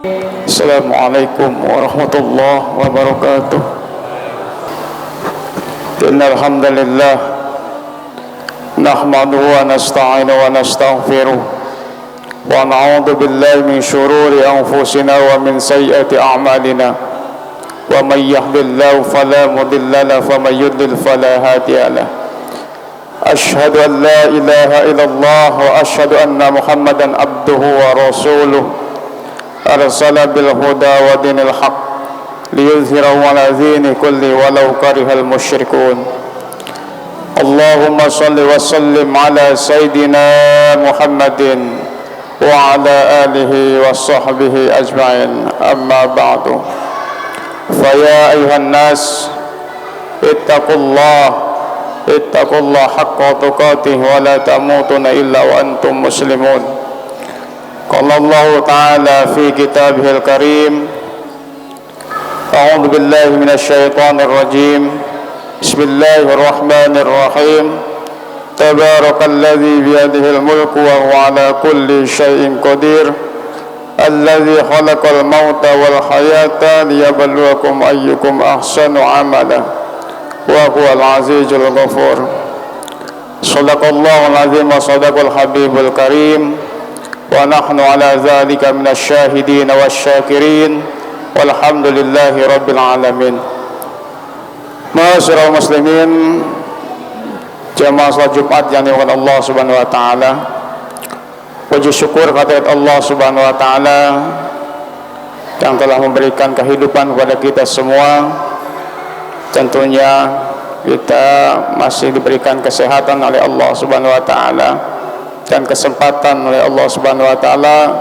Assalamualaikum warahmatullahi wabarakatuh. Innal hamdalillah nahmaduhu wa nasta'inuhu wa nastaghfiruh wa na'udzu billahi min shururi anfusina wa min sayyiati a'malina. Wa may yahdihillahu fala mudilla lahu wa may yudlil fala hadiya lahu. Asyhadu an la ilaha illallah wa asyhadu anna Muhammadan abduhu wa rasuluh. Arsala bil huda wa dinil haq liyuzhirahu ala dini kulli walau karihal musyrikun. Allahumma salli wa sallim ala sayyidina Muhammadin wa ala alihi wa sahbihi ajma'in. Amma ba'du. Fa ya ayuhan nas ittaqullah haqqa tuqatih wa la tamutunna illa wa antum muslimun. Qala Allah Ta'ala fi kitabihil karim. A'udzu billahi minasy syaithanir rajim. Bismillahirrahmanirrahim. Tabarakalladzi biyadihil mulku wa huwa ala kulli syai'in qadir. Alladzi khalaqal mauta wal hayata liyabluwakum ayyukum ahsanu amala. Wa huwal azizul ghafur. Shadaqallahul azim wa shadaqal habibul karim. Wa nahnu ala dzalika minasyahidin wasyakirin walhamdulillahi rabbil alamin. Ma'asyiral muslimin, jamaah salat Jumat yang dimuliakan Allah Subhanahu wa taala. Puji syukur kehadirat Allah Subhanahu wa taala yang telah memberikan kehidupan kepada kita semua. Tentunya kita masih diberikan kesehatan oleh Allah Subhanahu wa taala dan kesempatan oleh Allah Subhanahu wa taala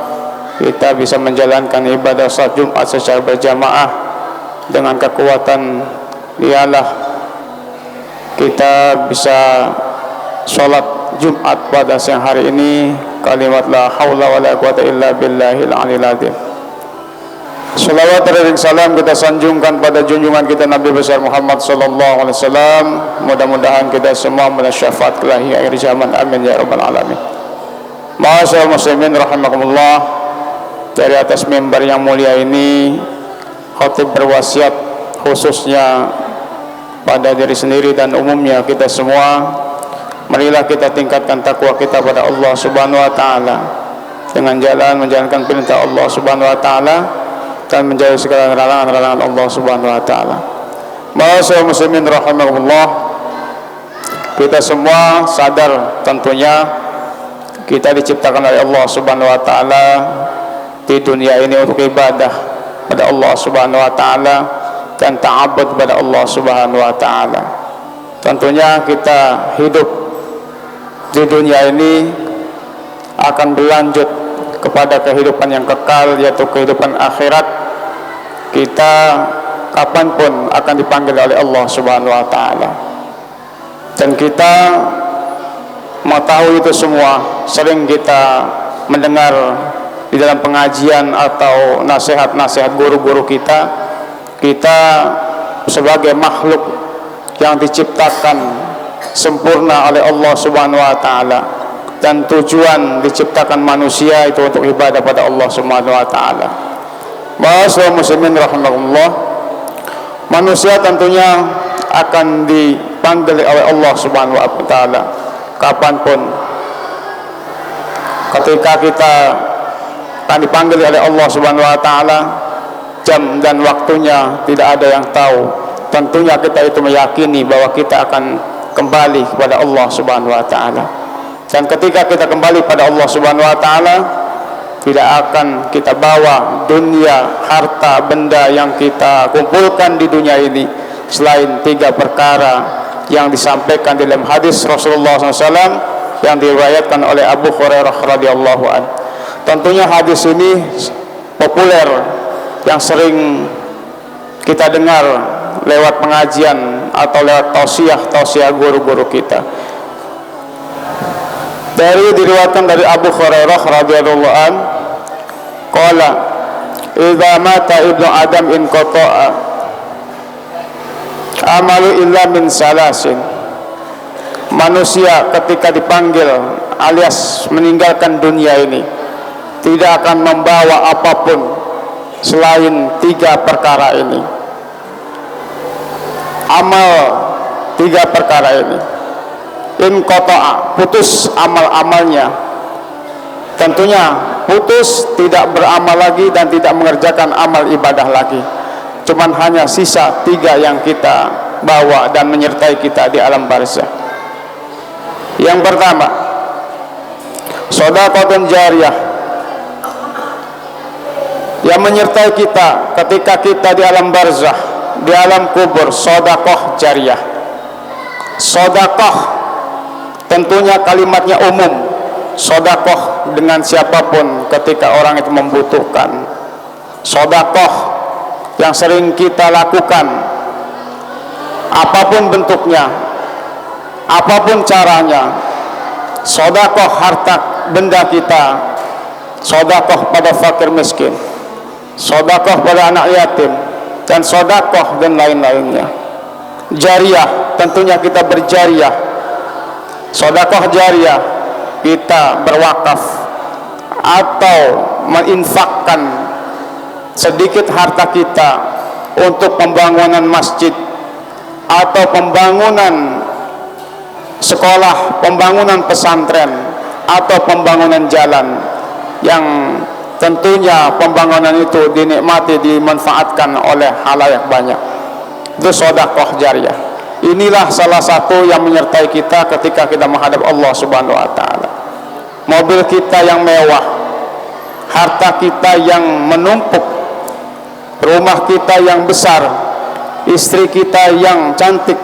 kita bisa menjalankan ibadah salat Jumat secara berjamaah dengan kekuatan ialah kita bisa salat Jumat pada siang hari ini. Kalimat la haula wala quwata illa billahil aliyil azim. Salawat dan salam kita sanjungkan pada junjungan kita Nabi besar Muhammad sallallahu alaihi wasallam. Mudah-mudahan kita semua mendapat syafaat kelahi akhir zaman. Amin ya rabbal alamin. Ma'asyiral muslimin rahimakumullah, dari atas mimbar yang mulia ini khatib berwasiat khususnya pada diri sendiri dan umumnya kita semua, marilah kita tingkatkan takwa kita pada Allah Subhanahu wa taala dengan menjalankan perintah Allah Subhanahu wa taala dan menjauhi segala larangan-larangan Allah Subhanahu wa taala. Ma'asyiral muslimin rahimakumullah, kita semua sadar tentunya kita diciptakan oleh Allah Subhanahu wa taala di dunia ini untuk ibadah pada Allah Subhanahu wa taala dan ta'abbud kepada Allah Subhanahu wa taala. Tentunya kita hidup di dunia ini akan berlanjut kepada kehidupan yang kekal, yaitu kehidupan akhirat. Kita kapanpun akan dipanggil oleh Allah Subhanahu wa taala. Dan kita mengetahui itu semua, sering kita mendengar di dalam pengajian atau nasihat-nasihat guru-guru kita sebagai makhluk yang diciptakan sempurna oleh Allah Subhanahu wa taala dan tujuan diciptakan manusia itu untuk ibadah pada Allah Subhanahu wa taala. Ma'asyiral muslimin rahimakumullah, manusia tentunya akan dipanggil oleh Allah Subhanahu wa taala kapanpun. Ketika kita akan dipanggil oleh Allah Subhanahu wa taala, jam dan waktunya tidak ada yang tahu. Tentunya kita itu meyakini bahwa kita akan kembali kepada Allah Subhanahu wa taala. Dan ketika kita kembali pada Allah Subhanahu wa taala, tidak akan kita bawa dunia, harta, benda yang kita kumpulkan di dunia ini selain 3 perkara yang disampaikan dalam hadis Rasulullah SAW yang diriwayatkan oleh Abu Hurairah radhiyallahu anhu. Tentunya hadis ini populer, yang sering kita dengar lewat pengajian atau lewat tausiah guru-guru kita. Diriwayatkan dari Abu Hurairah radhiyallahu anhu, qala idza mata ibnu adam in qata'a amalu illa min salasin. Manusia ketika dipanggil alias meninggalkan dunia ini tidak akan membawa apapun selain 3 perkara ini. Amal 3 perkara ini, inqata'a, putus amal-amalnya, tentunya putus, tidak beramal lagi dan tidak mengerjakan amal ibadah lagi. Cuman hanya sisa 3 yang kita bawa dan menyertai kita di alam barzah. Yang pertama, shadaqatun jariyah, yang menyertai kita ketika kita di alam barzah, di alam kubur. Sedekah jariyah. Sedekah tentunya kalimatnya umum. Sedekah dengan siapapun ketika orang itu membutuhkan. Sedekah yang sering kita lakukan, apapun bentuknya, apapun caranya. Sedekah harta benda kita, sedekah pada fakir miskin, sedekah pada anak yatim, dan sedekah dan lain-lainnya. Jariyah, tentunya kita berjariyah. Sedekah jariyah, kita berwakaf atau menginfakkan sedikit harta kita untuk pembangunan masjid atau pembangunan sekolah, pembangunan pesantren, atau pembangunan jalan yang tentunya pembangunan itu dinikmati, dimanfaatkan oleh halayak banyak. Itu sedekah jariyah. Inilah salah satu yang menyertai kita ketika kita menghadap Allah Subhanahu wa taala. Mobil kita yang mewah, harta kita yang menumpuk, rumah kita yang besar, istri kita yang cantik,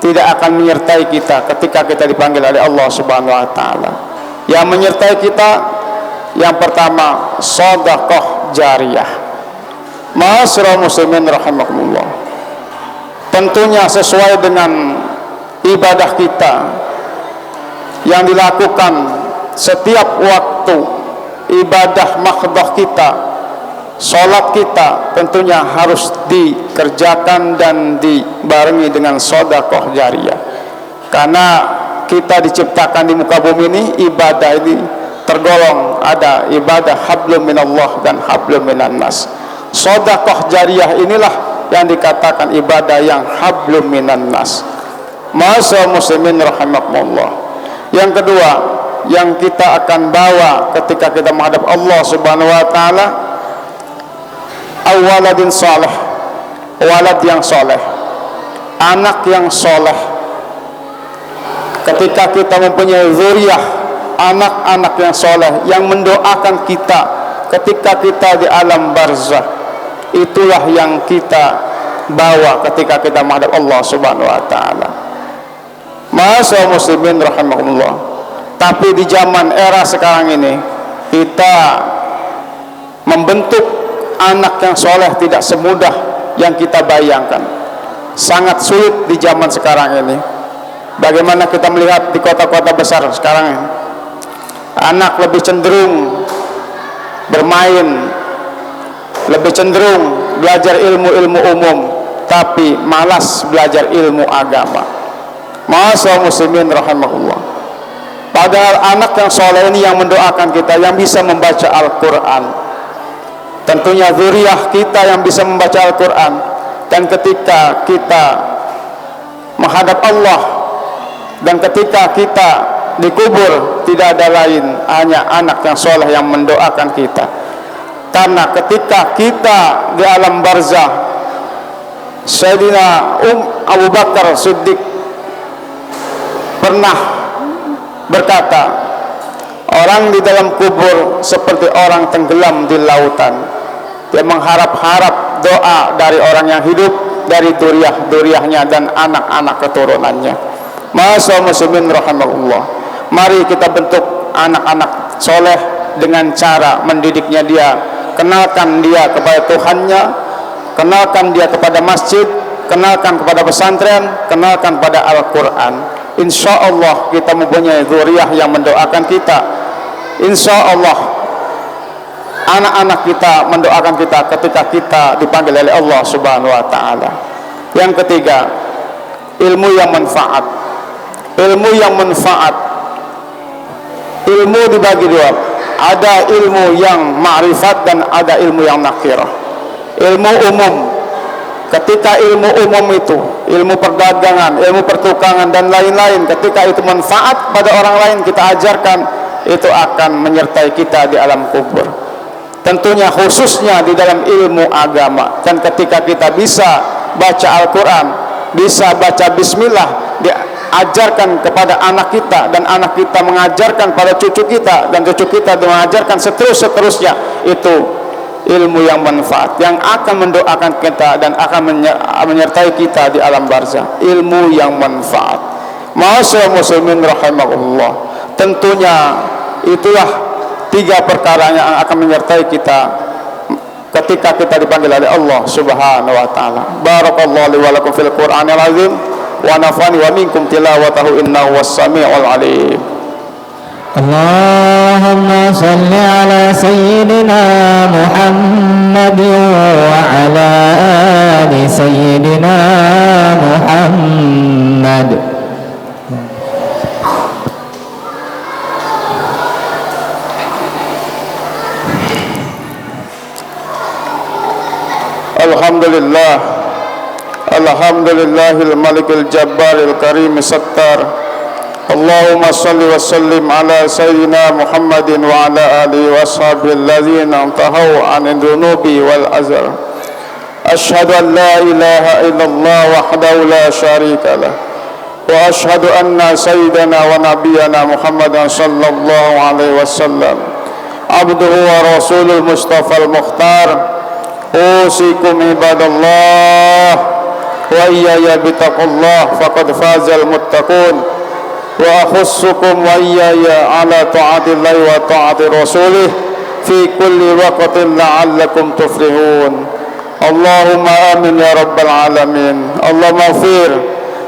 tidak akan menyertai kita ketika kita dipanggil oleh Allah Subhanahu wa taala. Yang menyertai kita yang pertama, sedekah jariyah. Ma'asyiral muslimin rahimakumullah. Tentunya sesuai dengan ibadah kita yang dilakukan setiap waktu, ibadah makhdah kita, sholat kita tentunya harus dikerjakan dan dibarengi dengan sedekah jariyah. Karena kita diciptakan di muka bumi ini, ibadah ini tergolong ada ibadah hablum minallah dan hablum minan nas. Sedekah jariyah inilah yang dikatakan ibadah yang hablum minan nas. Ma'asyiral muslimin rahimakumullah. Yang kedua yang kita akan bawa ketika kita menghadap Allah Subhanahu wa taala, awaladin saleh, walad yang soleh, anak yang soleh. Ketika kita mempunyai zuriyah, anak-anak yang soleh yang mendoakan kita ketika kita di alam barzah, itulah yang kita bawa ketika kita menghadap Allah Subhanahu wa taala. Ma'asyiral muslimin rahimakumullah. Tapi di zaman era sekarang ini, kita membentuk anak yang soleh tidak semudah yang kita bayangkan. Sangat sulit di zaman sekarang ini. Bagaimana kita melihat di kota-kota besar sekarang ini, anak lebih cenderung bermain, lebih cenderung belajar ilmu-ilmu umum, tapi malas belajar ilmu agama. Ma'asyiral muslimin rahimahullah. Padahal anak yang soleh ini yang mendoakan kita, yang bisa membaca Al-Quran, tentunya zuriyah kita yang bisa membaca Al-Quran. Dan ketika kita menghadap Allah dan ketika kita dikubur, tidak ada lain hanya anak yang soleh yang mendoakan kita. Karena ketika kita di alam barzah, Sayyidina Abu Bakar Siddiq pernah berkata, orang di dalam kubur seperti orang tenggelam di lautan. Dia mengharap-harap doa dari orang yang hidup, dari duriah-duriahnya dan anak-anak keturunannya. Ma'asyiral muslimin rahimahullah. Mari kita bentuk anak-anak soleh dengan cara mendidiknya dia. Kenalkan dia kepada Tuhannya, kenalkan dia kepada masjid, kenalkan kepada pesantren, kenalkan pada Al-Quran. Insya Allah kita mempunyai zuriyah yang mendoakan kita. Insya Allah anak-anak kita mendoakan kita ketika kita dipanggil oleh Allah Subhanahu wa ta'ala. Yang ketiga, ilmu yang manfaat. Ilmu yang manfaat, ilmu dibagi dua. Ada ilmu yang ma'rifat dan ada ilmu yang nakirah. ilmu umum. Ketika ilmu umum itu, ilmu perdagangan, ilmu pertukangan dan lain-lain, ketika itu manfaat pada orang lain kita ajarkan, itu akan menyertai kita di alam kubur. Tentunya khususnya di dalam ilmu agama. Dan ketika kita bisa baca Al-Quran, bisa baca Bismillah, diajarkan kepada anak kita, dan anak kita mengajarkan pada cucu kita, dan cucu kita mengajarkan seterusnya, itu ilmu yang manfaat, yang akan mendoakan kita dan akan menyertai kita di alam barzah. Ilmu yang manfaat. Ma'asyiral muslimin rahimakumullah. Tentunya itulah 3 perkara yang akan menyertai kita ketika kita dipanggil oleh Allah Subhanahu wa taala. Barakallahu li wa lakum fil Qur'anil azim wa nafani wa minkum tilawatahu innahu was-sami'ul alim. Allahumma salli ala sayyidina Muhammad wa ala ali sayyidina Muhammad. Alhamdulillah, alhamdulillahil malikil jabbaril karim sattar. Allahumma salli wa sallim ala sayyidina Muhammadin wa ala alihi wa ashabihi alladhina antahaw an dhunubi wal azar. Ashhadu an la ilaha illallah wahdahu la syarika lah, wa ashhadu anna sayyidana wa nabiyyana Muhammadan sallallahu alaihi wasallam abduhu wa rasulul mustafa al-mukhtar. Usikum ibadallah wa iyaya bitaqullah faqad fazal muttaqun. Wa akhussukum wa iyaya ala ta'atillahi wa ta'ati rasulih fi kulli waqtin la'allakum tuflihun. Allahumma amin ya rabbal alamin. Allahumma ighfir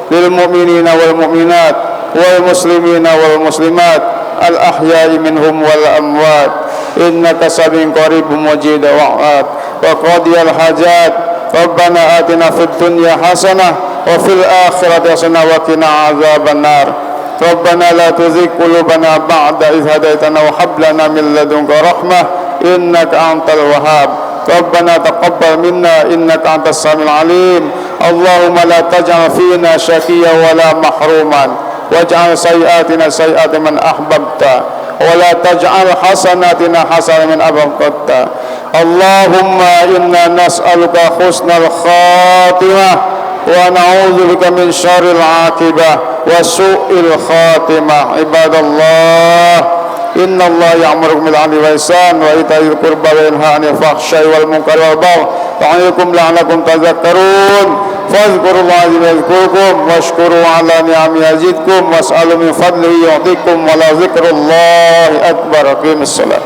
lil mu'minina wal mu'minat wal muslimina wal muslimat al ahya'i minhum wal amwat innaka sami'un qaribun mujibud da'wat wa qadiyal hajat. Rabbana atina fid dunya hasanah wa fil akhirati hasanah wa qina adzabannar. Rabbana la tuzigh qulubana ba'da idh hadaytana wa hab lana min ladunka rahmah innaka antal wahhab. Rabbana taqabbal minna innaka antas samiul alim. Allahumma la taj'al fina syaqiyyan wa la mahruman waj'al sayyi'atina sayyi'ati man ahbabta wa la taj'al hasanatina hasanatan min abghadta. Allahumma inna nas'aluka husnal khatimah wa na'udzubika min syarril 'aqibah wa su'il khatimah. Ibadallah, innallaha ya'muru bil 'adli wal ihsan wa ita'il qurba wa yanha 'anil fahsya'i wal munkari wal baghi ya'idukum la'allakum tadhakkarun. Fadhkurullaha yadhkurkum washkuru 'ala ni'amihi yazidkum was'alu min fadlihi yu'tikum wa la dzikrullahi akbar. Aqimissalah.